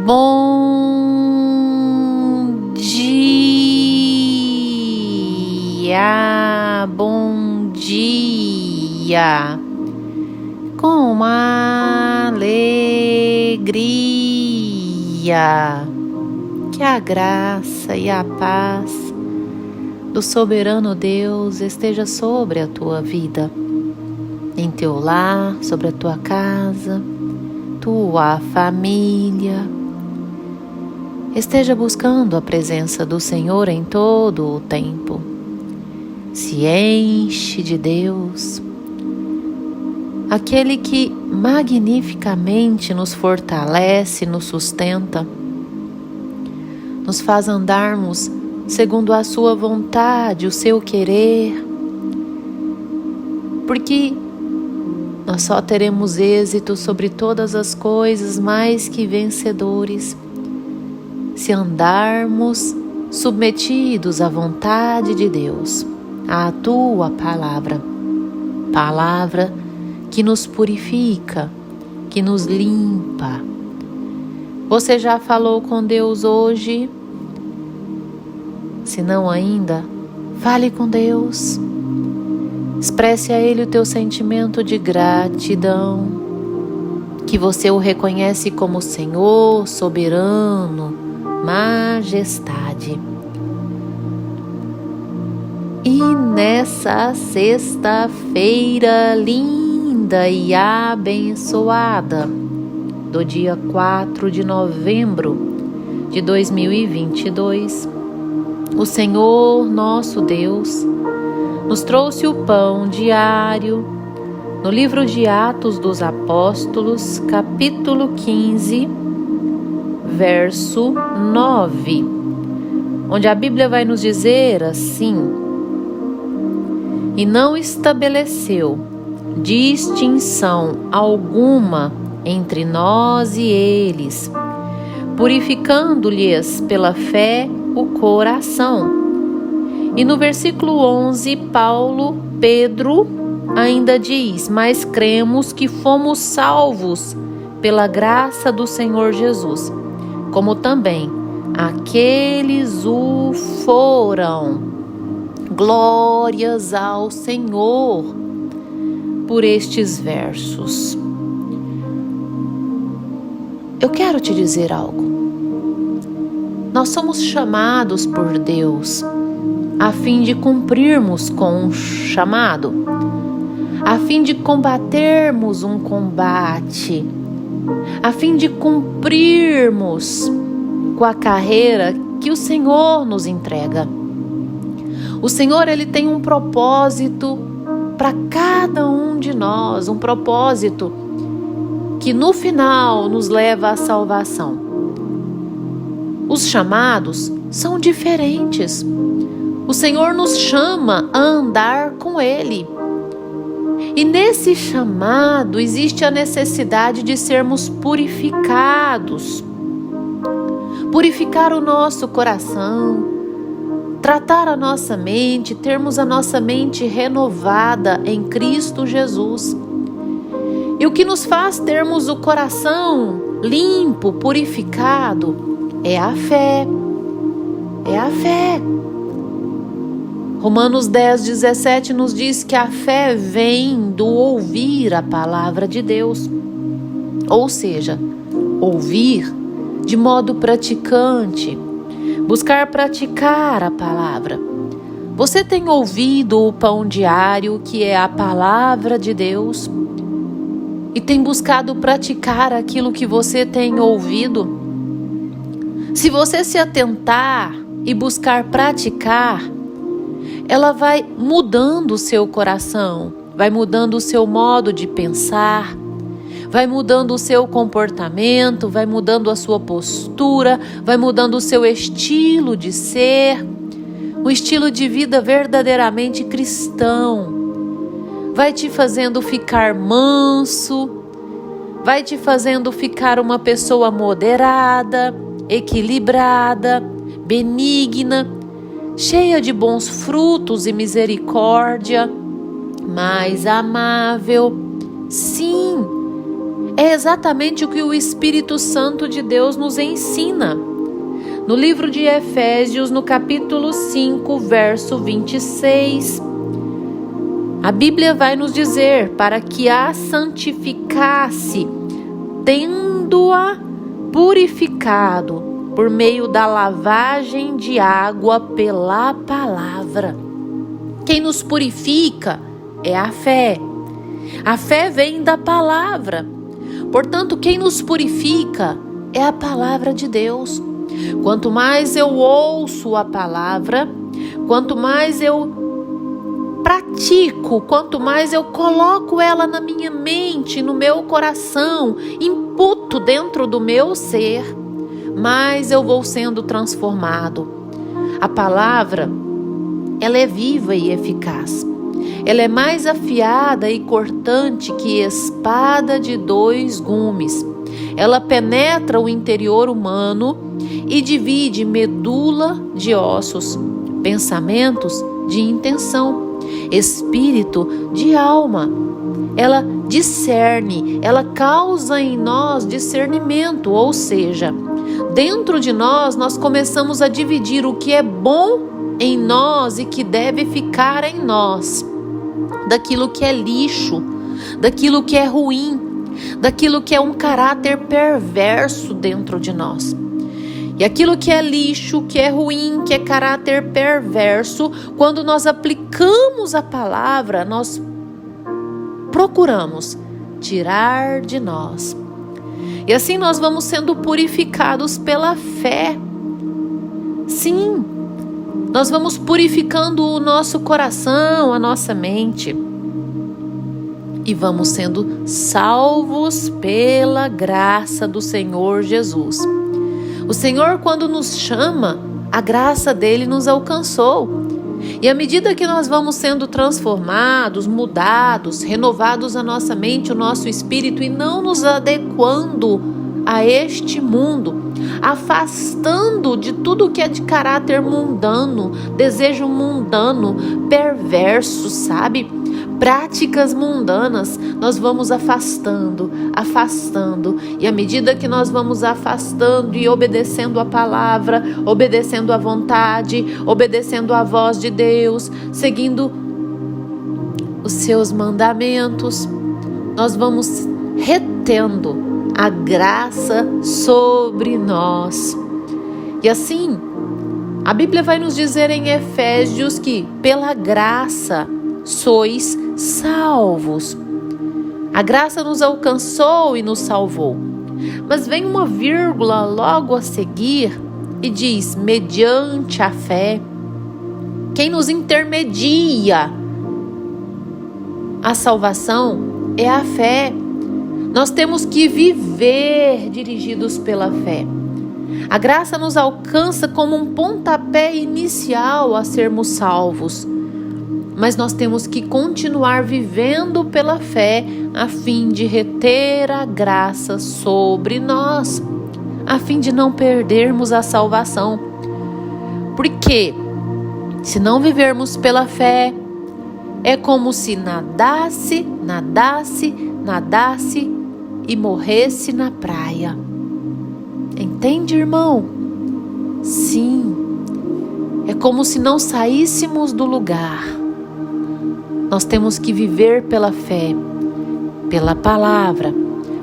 Bom dia, bom dia, com alegria, que a graça e a paz do soberano Deus esteja sobre a tua vida, em teu lar, sobre a tua casa, tua família. Esteja buscando a presença do Senhor em todo o tempo. Se enche de Deus, aquele que magnificamente nos fortalece, nos sustenta, nos faz andarmos segundo a sua vontade, o seu querer, porque nós só teremos êxito sobre todas as coisas mais que vencedores se andarmos submetidos à vontade de Deus, à tua palavra, palavra que nos purifica, que nos limpa. Você já falou com Deus hoje? Se não ainda, fale com Deus. Expresse a Ele o teu sentimento de gratidão, que você o reconhece como Senhor, soberano, majestade. E nessa sexta-feira linda e abençoada, do dia 4 de novembro de 2022, o Senhor nosso Deus nos trouxe o pão diário no livro de Atos dos Apóstolos, capítulo 15, verso 9, onde a Bíblia vai nos dizer assim: e não estabeleceu distinção alguma entre nós e eles, purificando-lhes pela fé o coração. E no versículo 11, Pedro ainda diz: mas cremos que fomos salvos pela graça do Senhor Jesus, como também aqueles o foram. Glórias ao Senhor por estes versos. Eu quero te dizer algo. Nós somos chamados por Deus a fim de cumprirmos com um chamado, a fim de combatermos um combate, a fim de cumprirmos com a carreira que o Senhor nos entrega. O Senhor, Ele tem um propósito para cada um de nós, um propósito que no final nos leva à salvação. Os chamados são diferentes. O Senhor nos chama a andar com Ele. E nesse chamado existe a necessidade de sermos purificados. Purificar o nosso coração, tratar a nossa mente, termos a nossa mente renovada em Cristo Jesus. E o que nos faz termos o coração limpo, purificado, é a fé. É a fé. Romanos 10:17 nos diz que a fé vem do ouvir a palavra de Deus. Ou seja, ouvir de modo praticante, buscar praticar a palavra. Você tem ouvido o pão diário, que é a palavra de Deus, e tem buscado praticar aquilo que você tem ouvido? Se você se atentar e buscar praticar, ela vai mudando o seu coração, vai mudando o seu modo de pensar, vai mudando o seu comportamento, vai mudando a sua postura, vai mudando o seu estilo de ser, um estilo de vida verdadeiramente cristão. Vai te fazendo ficar manso, vai te fazendo ficar uma pessoa moderada, equilibrada, benigna, cheia de bons frutos e misericórdia, mais amável. Sim, É exatamente o que o Espírito Santo de Deus nos ensina. No livro de Efésios, no capítulo 5, verso 26, a Bíblia vai nos dizer: para que a santificasse, tendo-a purificado por meio da lavagem de água pela palavra. Quem nos purifica é a fé. A fé vem da palavra. Portanto, quem nos purifica é a palavra de Deus. Quanto mais eu ouço a palavra, quanto mais eu pratico, quanto mais eu coloco ela na minha mente, no meu coração, imputo dentro do meu ser, mais eu vou sendo transformado. A palavra, ela é viva e eficaz. Ela é mais afiada e cortante que espada de 2 gumes. Ela penetra o interior humano e divide medula de ossos, pensamentos de intenção, espírito de alma. Ela discerne, ela causa em nós discernimento, ou seja, dentro de nós começamos a dividir o que é bom em nós e que deve ficar em nós, daquilo que é lixo, daquilo que é ruim, daquilo que é um caráter perverso dentro de nós. E aquilo que é lixo, que é ruim, que é caráter perverso, quando nós aplicamos a palavra, nós procuramos tirar de nós. E assim nós vamos sendo purificados pela fé. Sim, nós vamos purificando o nosso coração, a nossa mente. E vamos sendo salvos pela graça do Senhor Jesus. O Senhor, quando nos chama, a graça dele nos alcançou. E à medida que nós vamos sendo transformados, mudados, renovados a nossa mente, o nosso espírito, e não nos adequando a este mundo, afastando de tudo que é de caráter mundano, desejo mundano, perverso, sabe? Práticas mundanas, nós vamos afastando, e à medida que nós vamos afastando e obedecendo a palavra, obedecendo a vontade, obedecendo a voz de Deus, seguindo os seus mandamentos, nós vamos retendo a graça sobre nós. E assim, a Bíblia vai nos dizer em Efésios que pela graça sois salvos. A graça nos alcançou e nos salvou. Mas vem uma vírgula logo a seguir e diz: mediante a fé. Quem nos intermedia a salvação é a fé. Nós temos que viver dirigidos pela fé. A graça nos alcança como um pontapé inicial a sermos salvos. Mas nós temos que continuar vivendo pela fé a fim de reter a graça sobre nós, a fim de não perdermos a salvação. Porque se não vivermos pela fé, é como se nadasse e morresse na praia. Entende, irmão? Sim, é como se não saíssemos do lugar. Nós temos que viver pela fé, pela palavra,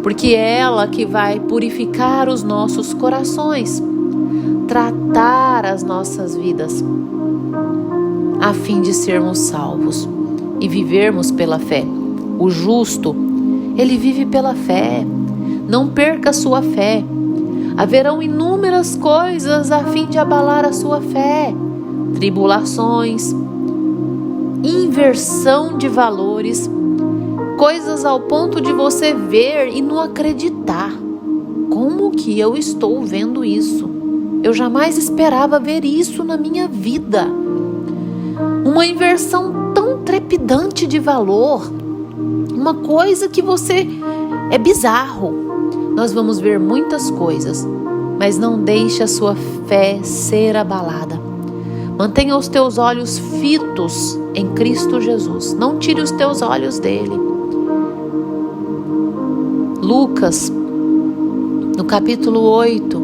porque é ela que vai purificar os nossos corações, tratar as nossas vidas, a fim de sermos salvos e vivermos pela fé. O justo, ele vive pela fé. Não perca a sua fé. Haverão inúmeras coisas a fim de abalar a sua fé. Tribulações, inversão de valores, coisas ao ponto de você ver e não acreditar. Como que eu estou vendo isso? Eu jamais esperava ver isso na minha vida. Uma inversão tão trepidante de valor, uma coisa que é bizarro. Nós vamos ver muitas coisas, mas não deixe a sua fé ser abalada. Mantenha os teus olhos fitos em Cristo Jesus. Não tire os teus olhos dele. Lucas, no capítulo 8,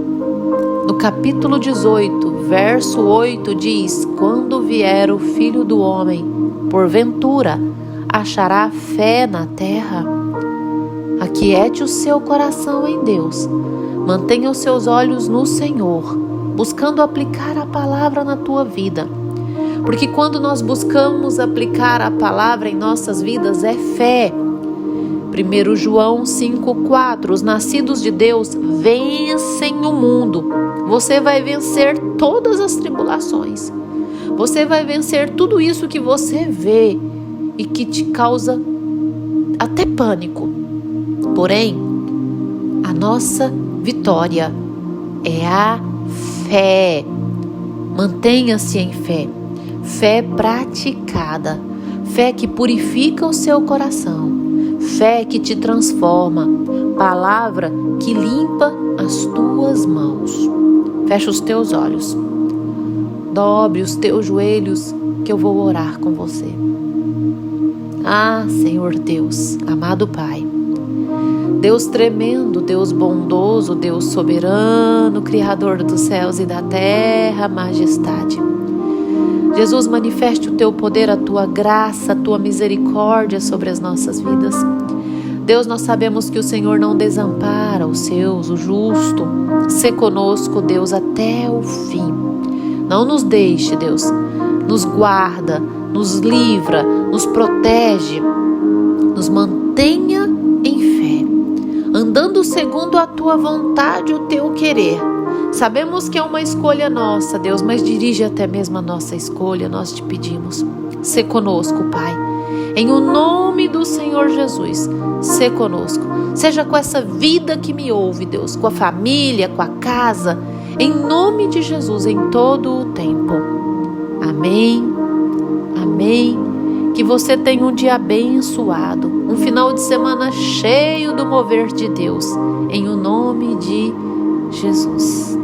no capítulo 18, verso 8 diz: quando vier o Filho do Homem, porventura achará fé na terra? Aquiete o seu coração em Deus, mantenha os seus olhos no Senhor, buscando aplicar a palavra na tua vida. Porque quando nós buscamos aplicar a palavra em nossas vidas, é fé. 1 João 5,4: os nascidos de Deus vencem o mundo. Você vai vencer todas as tribulações. Você vai vencer tudo isso que você vê e que te causa até pânico. Porém, a nossa vitória é a fé. Mantenha-se em fé. Fé praticada. Fé que purifica o seu coração. Fé que te transforma. Palavra que limpa as tuas mãos. Fecha os teus olhos. Dobre os teus joelhos que eu vou orar com você. Ah, Senhor Deus, amado Pai, Deus tremendo, Deus bondoso, Deus soberano, Criador dos céus e da terra, majestade. Jesus, manifeste o teu poder, a tua graça, a tua misericórdia sobre as nossas vidas. Deus, nós sabemos que o Senhor não desampara os seus, o justo. Sê conosco, Deus, até o fim. Não nos deixe, Deus, nos guarda, nos livra, nos protege, nos mantenha em fé, andando segundo a tua vontade, o teu querer. Sabemos que é uma escolha nossa, Deus, mas dirige até mesmo a nossa escolha, nós te pedimos. Sê conosco, Pai. Em o nome do Senhor Jesus, sê conosco. Seja com essa vida que me ouve, Deus, com a família, com a casa, em nome de Jesus, em todo o tempo. Amém. Amém. Que você tenha um dia abençoado, um final de semana cheio do mover de Deus, em o nome de Jesus.